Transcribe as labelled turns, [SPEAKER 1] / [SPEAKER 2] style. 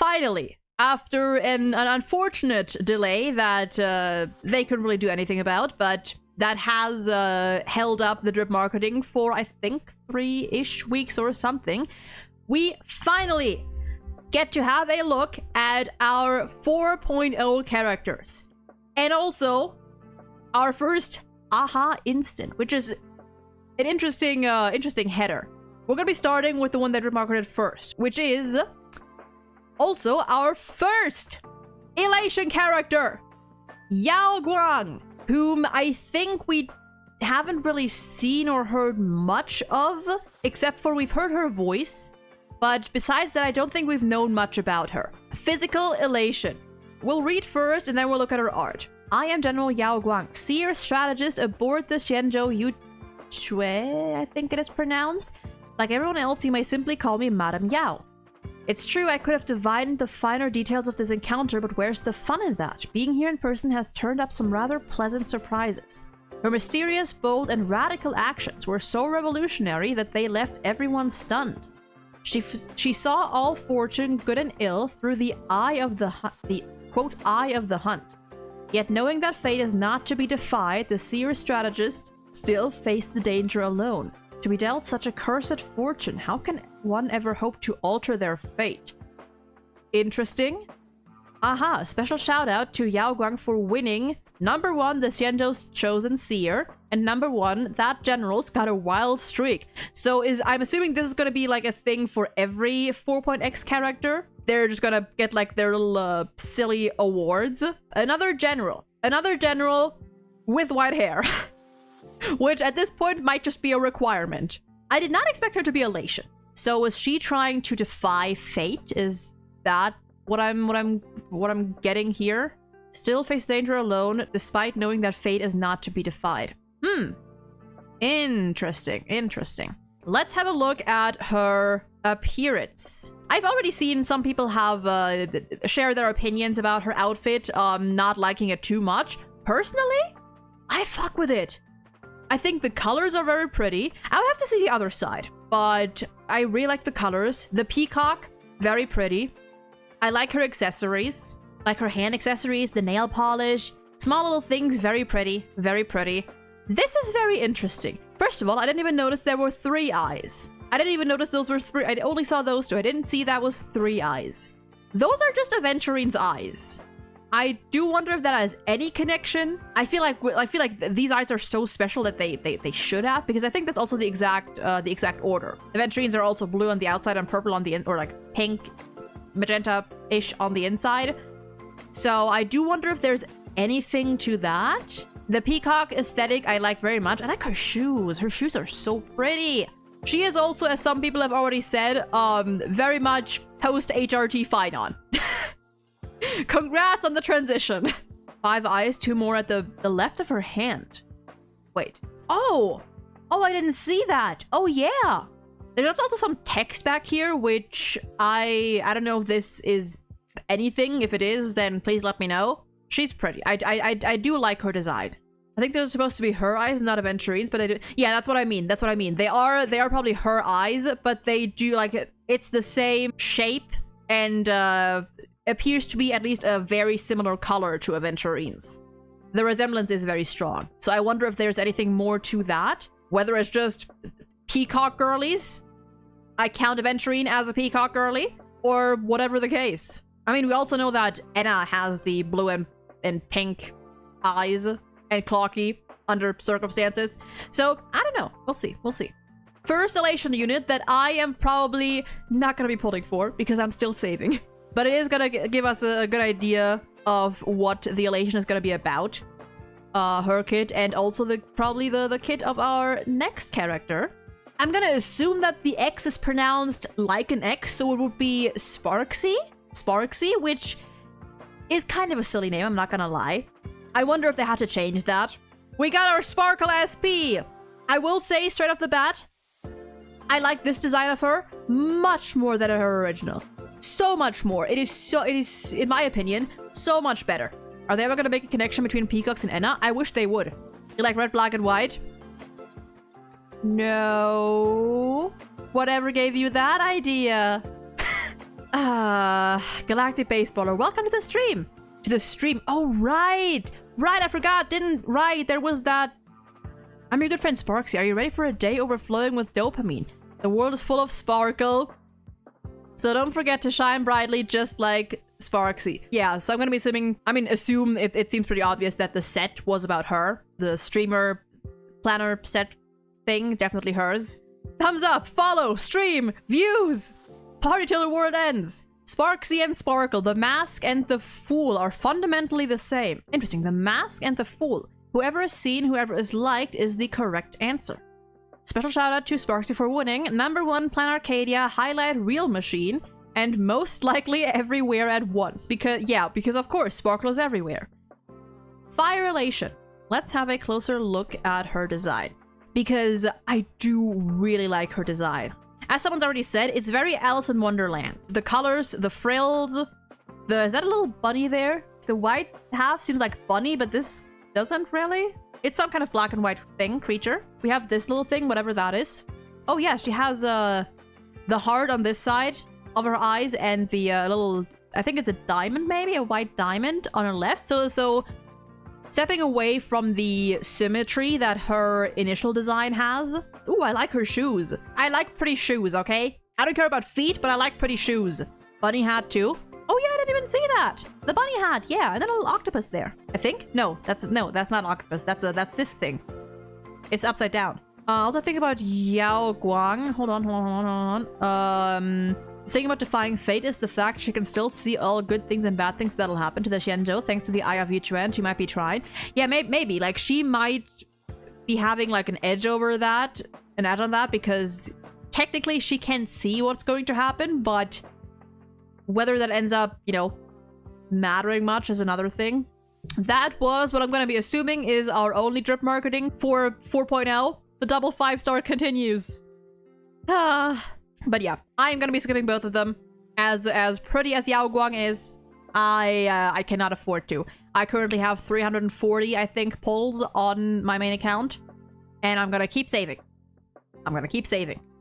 [SPEAKER 1] finally, after an unfortunate delay that they couldn't really do anything about, but that has held up the drip marketing for, I think, 3-ish weeks or something, we finally get to have a look at our 4.0 characters. And also, our first aha instant, which is an interesting header. We're gonna be starting with the one that we marketed first, which is also our first Elation character, Yao Guang, whom I think we haven't really seen or heard much of, except for we've heard her voice. But besides that, I don't think we've known much about her. Physical Elation. We'll read first and then we'll look at her art. I am General Yao Guang, seer strategist aboard the Shenzhou Yuchui, I think it is pronounced. Like everyone else, you may simply call me Madame Yao. It's true, I could have divined the finer details of this encounter, but where's the fun in that? Being here in person has turned up some rather pleasant surprises. Her mysterious, bold, and radical actions were so revolutionary that they left everyone stunned. She saw all fortune, good and ill, through the eye of the quote, eye of the hunt. Yet knowing that fate is not to be defied, the seer strategist still faced the danger alone. To be dealt such a cursed fortune, how can one ever hope to alter their fate? Interesting. Aha, special shout out to Yao Guang for winning number 1, the Xianzhou's chosen seer, and number 1, that general's got a wild streak. So I'm assuming this is gonna be like a thing for every 4.x character. They're just gonna get like their little silly awards. Another general with white hair. Which at this point might just be a requirement. I did not expect her to be Elation. So is she trying to defy fate? Is that what I'm getting here? Still face danger alone, despite knowing that fate is not to be defied. Interesting. Let's have a look at her appearance. I've already seen some people have share their opinions about her outfit, not liking it too much. Personally, I fuck with it. I think the colors are very pretty. I would have to see the other side, but I really like the colors. The peacock, very pretty. I like her accessories, like her hand accessories, the nail polish, small little things, very pretty, very pretty. This is very interesting. First of all, I didn't even notice there were 3 eyes. I didn't even notice those were 3. I only saw those 2. I didn't see that was 3 eyes. Those are just Aventurine's eyes. I do wonder if that has any connection. I feel like these eyes are so special that they should have, because I think that's also the exact order. Aventurines are also blue on the outside and purple on the in, or like pink, magenta-ish on the inside. So I do wonder if there's anything to that. The peacock aesthetic I like very much. I like her shoes. Her shoes are so pretty. She is also, as some people have already said, very much post-HRT Finon. Congrats on the transition. 5 eyes, 2 more at the left of her hand. Wait. Oh, I didn't see that. Oh yeah. There's also some text back here, which I don't know if this is anything. If it is, then please let me know. She's pretty. I do like her design. I think they're supposed to be her eyes, not Aventurines, but I do. Yeah, that's what I mean. That's what I mean. They are probably her eyes, but they do like it's the same shape and appears to be at least a very similar color to Aventurines. The resemblance is very strong. So I wonder if there's anything more to that. Whether it's just peacock girlies. I count Aventurine as a peacock girly, or whatever the case. I mean, we also know that Enna has the blue and pink eyes and clocky under circumstances. So I don't know. We'll see. We'll see. First Elation unit that I am probably not going to be pulling for because I'm still saving. But it is going to give us a good idea of what the Elation is going to be about. Her kit, and also probably the kit of our next character. I'm going to assume that the X is pronounced like an X, so it would be Sparksy, which is kind of a silly name, I'm not going to lie. I wonder if they had to change that. We got our Sparkle SP! I will say straight off the bat, I like this design of her much more than her original. So much more. It is, in my opinion, so much better. Are they ever going to make a connection between peacocks and Enna? I wish they would. You like red, black, and white? No. Whatever gave you that idea? Galactic Baseballer, welcome to the stream. Oh, right. Right, I forgot. There was that. I'm your good friend Sparksy. Are you ready for a day overflowing with dopamine? The world is full of sparkle. So don't forget to shine brightly just like Sparksy. Yeah, so I'm gonna be assume it seems pretty obvious that the set was about her. The streamer planner set thing, definitely hers. Thumbs up, follow, stream, views! Party till the world ends! Sparksy and Sparkle, the mask and the fool are fundamentally the same. Interesting, the mask and the fool. Whoever is seen, whoever is liked is the correct answer. Special shout out to Sparksy for winning #1 Plan Arcadia Highlight Reel Machine and most likely everywhere at once. Because of course Sparkle is everywhere. Fire Elation. Let's have a closer look at her design. Because I do really like her design. As someone's already said, it's very Alice in Wonderland. The colors, the frills, is that a little bunny there? The white half seems like bunny, but this doesn't really. It's some kind of black and white creature. We have this little thing, whatever that is. Oh yeah, she has the heart on this side of her eyes and the little, I think it's a diamond maybe, a white diamond on her left. So stepping away from the symmetry that her initial design has. Ooh, I like her shoes. I like pretty shoes, okay? I don't care about feet, but I like pretty shoes. Bunny hat too. Oh yeah, I didn't even see that. The bunny hat, yeah, and then a little octopus there. I think? No, that's not an octopus. That's this thing. It's upside down. Also think about Yao Guang. Hold on. The thing about defying fate is the fact she can still see all good things and bad things that'll happen to the Xianzhou thanks to the Eye of Yuchuan. She might be trying. Yeah, maybe. Like, she might be having, like, an edge on that, because technically she can see what's going to happen, but whether that ends up, mattering much is another thing. That was what I'm going to be assuming is our only drip marketing for 4.0. The double 5-star continues. But yeah, I'm gonna be skipping both of them. As pretty as Yao Guang is, I cannot afford to. I currently have 340, I think, pulls on my main account, and I'm gonna keep saving.